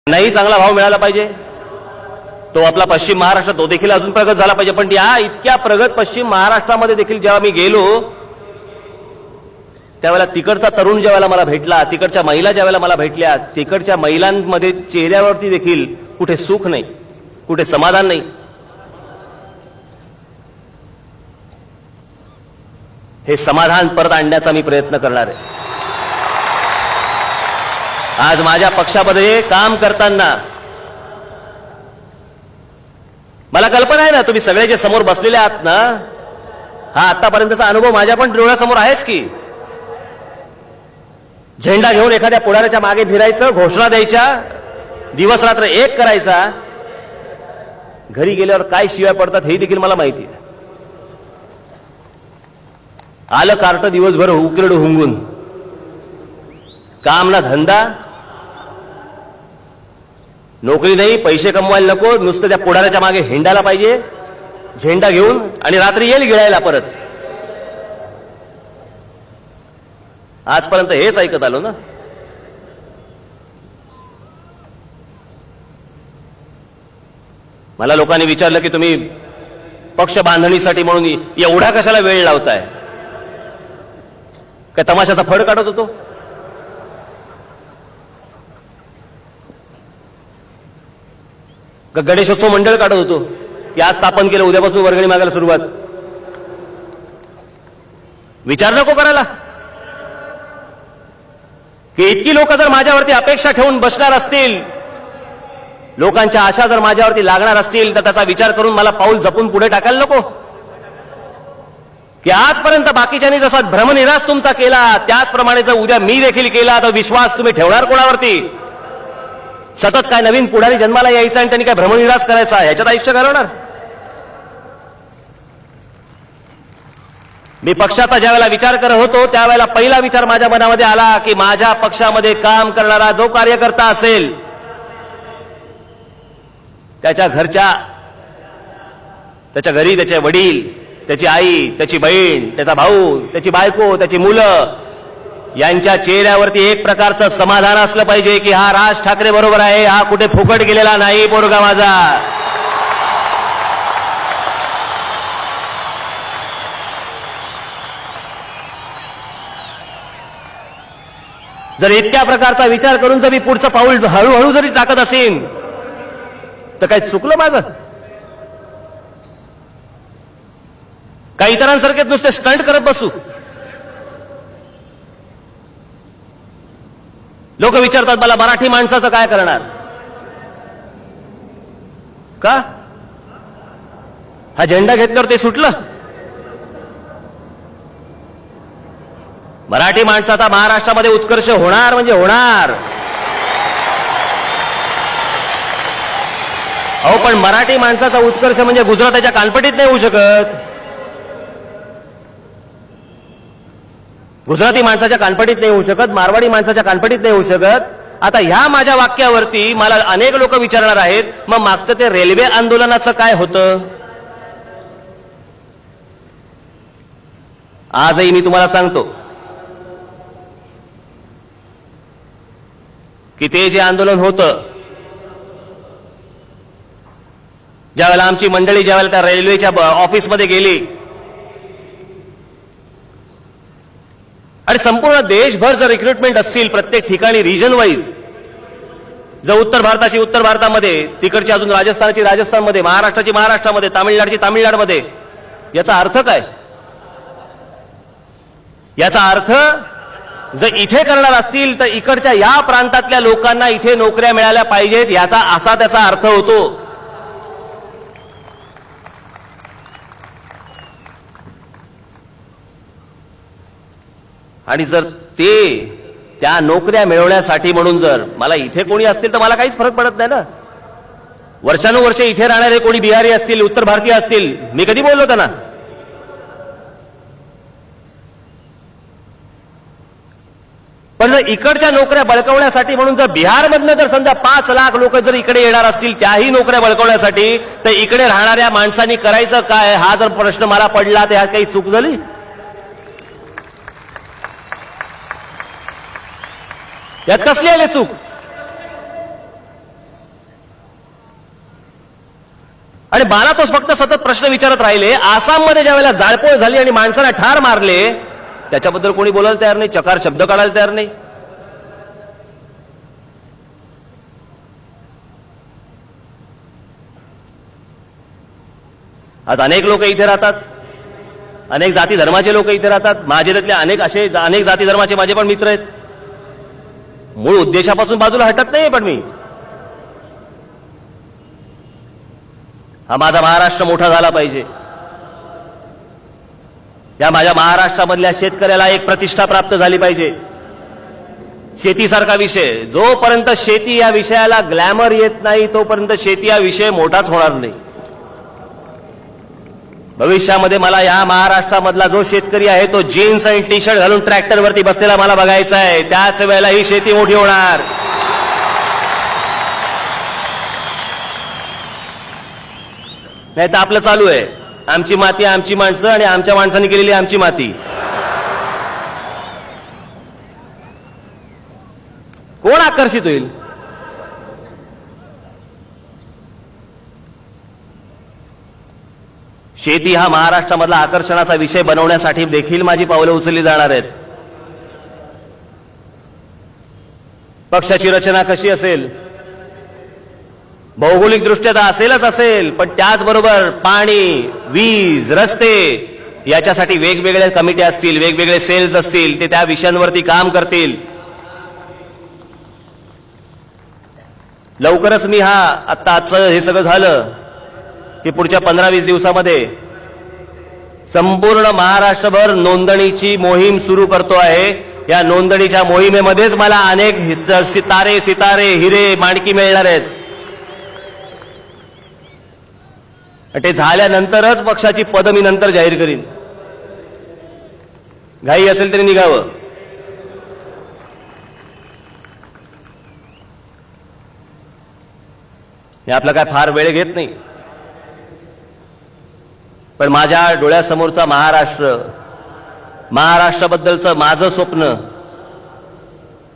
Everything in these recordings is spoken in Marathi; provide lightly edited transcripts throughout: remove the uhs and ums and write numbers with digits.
नाही चांगला भाव मिळाला पाहिजे, तो आपला पश्चिम महाराष्ट्र तो देखील अजून प्रगत झाला पाहिजे. पण या इतक्या प्रगत पश्चिम महाराष्ट्रामध्ये देखील जेव्हा मी गेलो त्यावेळेला तिकडचा तरुण ज्यावेळेला मला भेटला, तिकडच्या महिला ज्यावेळेला मला भेटल्या, तिकडच्या महिलांमध्ये चेहऱ्यावरती देखील कुठे सुख नाही, कुठे समाधान नाही. हे समाधान परत आणण्याचा मी प्रयत्न करणार आहे. आज माझ्या पक्षामध्ये काम करताना मला कल्पना आहे ना, तुम्ही सगळे जे समोर बसलेले आहात ना, हा आतापर्यंतचा अनुभव माझ्या पण डोळ्यासमोर आहेच की. झेंडा घेऊन एखाद्या पुढाऱ्याच्या मागे फिरायचं, घोषणा द्यायच्या, दिवस रात्र एक करायचा, घरी गेल्यावर काय शिवाय पडतात हे देखील मला माहिती आहे. आलं कार्ट दिवसभर उकिरड हुंगून, काम ना धंदा, नोकरी नाही, पैसे कमवायला नको, नुसतं त्या पुढाऱ्याच्या मागे हिंडायला पाहिजे झेंडा घेऊन, आणि रात्री येईल गिळायला परत. आजपर्यंत हेच ऐकत आलो ना. मला लोकांनी विचारलं की तुम्ही पक्ष बांधणीसाठी म्हणून एवढा कशाला वेळ लावताय, काय तमाशाचा फड काढत होतो? गणेशोत्सव मंडळ काढत होतो की आज स्थापन केलं, उद्यापासून वर्गणी मागायला सुरुवात? विचार नको करायला की इतकी लोक जर माझ्यावरती अपेक्षा ठेवून बसणार असतील, लोकांच्या आशा जर माझ्यावरती लागणार असतील, तर त्याचा विचार करून मला पाऊल जपून पुढे टाकायला नको की आजपर्यंत बाकीच्यांनी जसा भ्रमनिरास तुमचा केला त्याचप्रमाणे जर उद्या मी देखील केला तर विश्वास तुम्ही ठेवणार कोणावरती? सतत काय नवीन पुढारी जन्माला यायचा आणि त्यांनी काय भ्रमनिरास करायचा, याच्यात आयुष्य घालवणार? मी पक्षाचा ज्यावेळेला विचार करत होतो त्यावेळेला पहिला विचार माझ्या मनामध्ये आला की माझ्या पक्षामध्ये काम करणारा जो कार्यकर्ता असेल त्याच्या घरच्या, त्याच्या घरी त्याचे वडील, त्याची आई, त्याची बहीण, त्याचा भाऊ, त्याची बायको, त्याची मुलं, यांच्या चेहऱ्यावरती एक प्रकारचं समाधान असलं पाहिजे की हा राज ठाकरे बरोबर आहे, हा कुठे फुकट गेलेला नाही पोरगा माझा. जर इतक्या प्रकारचा विचार करून जर मी पुढचं पाऊल हळूहळू जरी टाकत असेल तर काही चुकलं माझं? काही इतरांसारखे नुसते स्टंट करत बसू? लोक विचारतात मला, मराठी माणसाचं काय करणार? का हा झेंडा घेतल्यावर ते सुटलं? मराठी माणसाचा महाराष्ट्रामध्ये उत्कर्ष होणार म्हणजे होणार. अहो पण मराठी माणसाचा उत्कर्ष म्हणजे गुजराताच्या कानपटीत नाही होऊ शकत, गुजराती माणसाच्या कानपटीत नाही होऊ शकत, मारवाडी माणसाच्या कानपटीत नाही होऊ शकत. आता ह्या माझ्या वाक्यावरती मला अनेक लोक विचारणार आहेत, मग मागचं ते रेल्वे आंदोलनाचं काय होतं? आजही मी तुम्हाला सांगतो की ते जे आंदोलन होतं, ज्यावेळेला आमची मंडळी ज्यावेळेला त्या रेल्वेच्या ऑफिसमध्ये गेली आणि संपूर्ण देशभर जर रिक्रुटमेंट असतील प्रत्येक ठिकाणी रिजन वाईज, जर उत्तर भारताची उत्तर भारतामध्ये, तिकडची अजून राजस्थानची राजस्थानमध्ये, महाराष्ट्राची महाराष्ट्रामध्ये, तामिळनाडूची तामिळनाडूमध्ये, याचा अर्थ काय? याचा अर्थ जर इथे करणार असतील तर इकडच्या या प्रांतातल्या लोकांना इथे नोकऱ्या मिळाल्या पाहिजेत, याचा असा त्याचा अर्थ होतो. आणि जर ते त्या नोकऱ्या मिळवण्यासाठी म्हणून जर मला इथे कोणी असतील तर मला काहीच फरक पडत नाही ना. वर्षानुवर्षे इथे राहणारे कोणी बिहारी असतील, उत्तर भारतीय असतील, मी कधी बोललो त्यांना? पण जर इकडच्या नोकऱ्या बळकवण्यासाठी म्हणून जर बिहारमधनं जर समजा 5 लाख लोक जर इकडे येणार असतील त्याही नोकऱ्या बळकवण्यासाठी, तर इकडे राहणाऱ्या माणसांनी करायचं काय, हा जर प्रश्न मला पडला तर ह्यात काही चूक झाली? यात कसली आली चूक? आणि मला तोच फक्त सतत प्रश्न विचारत राहिले. आसाममध्ये ज्या वेळेला जाळपोळ झाली आणि माणसाला ठार मारले त्याच्याबद्दल कोणी बोलायला तयार नाही, चकार शब्द काढायला तयार नाही. आज अनेक लोक इथे राहतात, अनेक जाती धर्माचे लोक इथे राहतात. माझे त्यातले अनेक जाती धर्माचे माझे पण मित्र आहेत. मूळ उद्देशापासून बाजूला हटत नाही. पण मी हा माझा महाराष्ट्र मोठा झाला पाहिजे. या माझ्या महाराष्ट्रामधल्या शेतकऱ्याला एक प्रतिष्ठा प्राप्त झाली पाहिजे. शेतीसारखा विषय, जोपर्यंत शेती या विषयाला ग्लॅमर येत नाही तोपर्यंत शेती हा विषय मोठाच होणार नाही. भविष्यामध्ये मला या महाराष्ट्रामधला जो शेतकरी आहे तो जीन्स आणि टी शर्ट घालून ट्रॅक्टरवरती बसलेला मला बघायचा आहे. त्याच वेळेला ही शेती मोठी होणार. नाही तर आपलं चालू आहे, आमची माती आमची माणसं आणि आमच्या माणसांनी केलेली आमची माती. कोण आकर्षित होईल? शेती हा महाराष्ट्रामधला आकर्षणाचा विषय बनवण्यासाठी देखील माझी पावलं उचलली जाणार आहेत. पक्षाची रचना कशी असेल? भौगोलिक दृष्ट्या तर असेल, पण त्याचबरोबर पाणी, वीज, रस्ते याच्यासाठी वेगवेगळ्या कमिटी असतील, वेगवेगळे सेल्स असतील, ते त्या विषयांवरती काम करतील. लवकरच मी आजचं हे सगळं झालं की पुढच्या 15-20 दिवसामध्ये संपूर्ण महाराष्ट्रभर नोंदणीची मोहीम सुरू करतो आहे. या नोंदणीच्या मोहिमेमध्येच मला अनेक सितारे, हिरे, माणकी मिळणार आहेत. ते झाल्यानंतरच पक्षाची पद मी नंतर जाहीर करीन. घाई असेल तरी निघावं. हे आपलं काय फार वेळ घेत नाही. पण माझ्या डोळ्यासमोरचा महाराष्ट्राबद्दलचं माझं स्वप्न,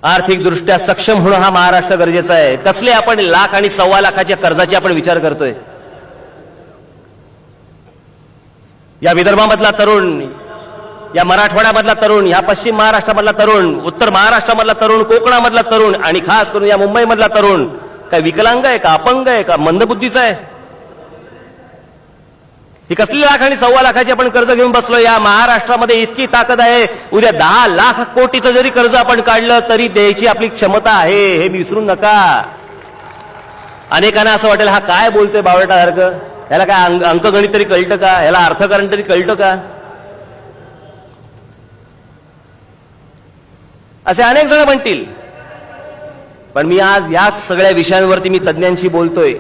आर्थिक दृष्ट्या सक्षम होणं हा महाराष्ट्र गरजेचा आहे. कसले आपण लाख आणि 1.25 लाखाच्या कर्जाची आपण विचार करतोय? या विदर्भामधला तरुण, या मराठवाड्यामधला तरुण, या पश्चिम महाराष्ट्रामधला तरुण, उत्तर महाराष्ट्रामधला तरुण, कोकणामधला तरुण आणि खास करून या मुंबईमधला तरुण काय विकलांग आहे का, अपंग आहे का, मंदबुद्धीचा आहे? ही कसली लाख आणि 1.25 लाखाची आपण कर्ज घेऊन बसलो? या महाराष्ट्रामध्ये इतकी ताकद आहे, उद्या 10 लाख कोटीचं जरी कर्ज आपण काढलं तरी द्यायची आपली क्षमता आहे, हे विसरून नका. अनेकांना असं वाटेल हा काय बोलतोय बावळटासारखं, ह्याला काय अंकगणित तरी कळतं का, ह्याला अर्थकारण तरी कळतं का? असे अनेक जण म्हणतील. पण मी आज या सगळ्या विषयांवरती मी तज्ञांशी बोलतोय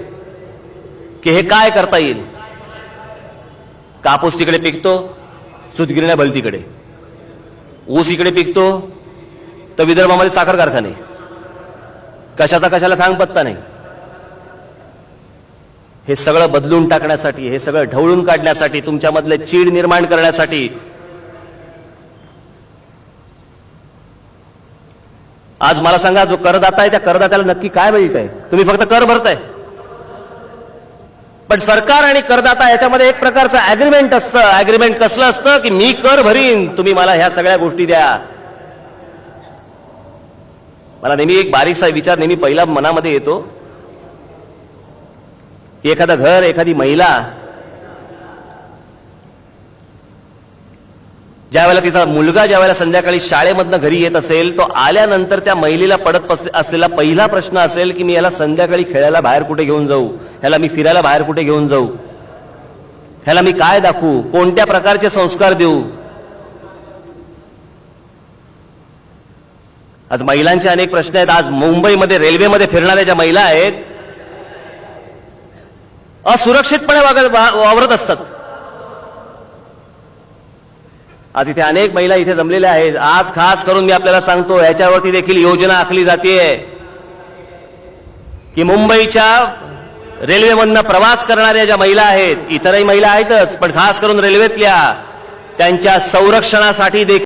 की हे काय करता येईल. कापूस तिकडे पिकतो, सूतगिरण्या भलतीकडे, ऊस इकडे पिकतो तर विदर्भामध्ये साखर कारखाने, कशाचा कशाला थांग पत्ता नाही. हे सगळं बदलून टाकण्यासाठी, हे सगळं ढवळून काढण्यासाठी, तुमच्यामधले चीड निर्माण करण्यासाठी आज मला सांगा, जो करदाता आहे त्या करदात्याला नक्की काय मिळतंय? तुम्ही फक्त कर भरताय. पण सरकार आणि करदाता याच्यामध्ये एक प्रकारचं अग्रीमेंट असतं. अग्रीमेंट कसलं असतं की मी कर भरीन, तुम्ही मला ह्या सगळ्या गोष्टी द्या. मला नेहमी एक बारीकसा विचार नेहमी पहिला मनामध्ये येतो की एखादं घर, एखादी महिला ज्या वेळेला तिचा मुलगा ज्या वेळेला संध्याकाळी शाळेमधनं घरी येत असेल, तो आल्यानंतर त्या महिलेला पडत असलेला पहिला प्रश्न असेल की मी याला संध्याकाळी खेळायला बाहेर कुठे घेऊन जाऊ, ह्याला मी फिरायला बाहेर कुठे घेऊन जाऊ, ह्याला मी काय दाखवू, कोणत्या प्रकारचे संस्कार देऊ. आज महिलांचे अनेक प्रश्न आहेत. आज मुंबईमध्ये रेल्वेमध्ये फिरणाऱ्या ज्या महिला आहेत असुरक्षितपणे वावरत असतात. आज इथे अनेक महिला इथे जमलेल्या आहेत. आज खास करून मी आपल्याला सांगतो, याच्यावरती देखील योजना आखली जातेय की मुंबईच्या रेल्वेमधनं प्रवास करणाऱ्या ज्या महिला आहेत, इतरही महिला आहेतच, पण खास करून रेल्वेतल्या, त्यांच्या संरक्षणासाठी देखील